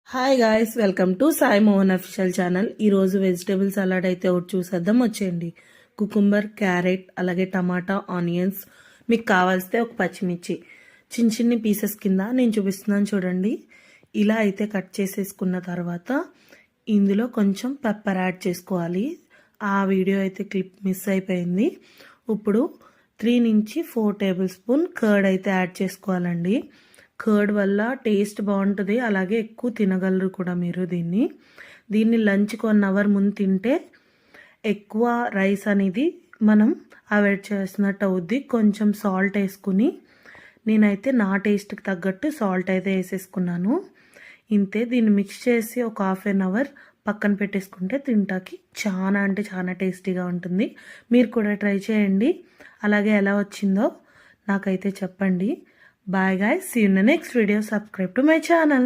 Hi guys, welcome to Sai Mohan official channel. ఈరోజు vegetable salad అయితే ఒకటి చూసేద్దాం వచ్చేయండి. కుకుంబర్, క్యారెట్, అలాగే టమాటా, ఆనియన్స్, మీకు కావాల్స్తే ఒక పచ్చిమిర్చి చిన్న చిన్న పీసెస్ కింద నేను చూపిస్తున్నాను చూడండి. ఇలా అయితే కట్ చేసేసుకున్న తర్వాత ఇందులో కొంచెం పెప్పర్ యాడ్ చేసుకోవాలి. ఆ వీడియో అయితే క్లిప్ మిస్ అయిపోయింది. ఇప్పుడు 3 నుంచి 4 టేబుల్ స్పూన్ కర్డ్ అయితే యాడ్ చేసుకోవాలండి. కర్డ్ వల్ల టేస్ట్ బాగుంటుంది, అలాగే ఎక్కువ తినగలరు కూడా మీరు దీన్ని లంచ్కి 1 అవర్ ముందు తింటే ఎక్కువ రైస్ అనేది మనం అవాయిడ్ చేస్తున్నట్టు అవుద్ది. కొంచెం సాల్ట్ వేసుకుని, నేనైతే నా టేస్ట్కి తగ్గట్టు సాల్ట్ అయితే వేసేసుకున్నాను. ఇంతే. దీన్ని మిక్స్ చేసి ఒక 1/2 అవర్ పక్కన పెట్టేసుకుంటే తింటాకి చాలా అంటే చాలా టేస్టీగా ఉంటుంది. మీరు కూడా ట్రై చేయండి. అలాగే ఎలా వచ్చిందో నాకైతే చెప్పండి. Bye guys, see you in the next video. Subscribe to my channel.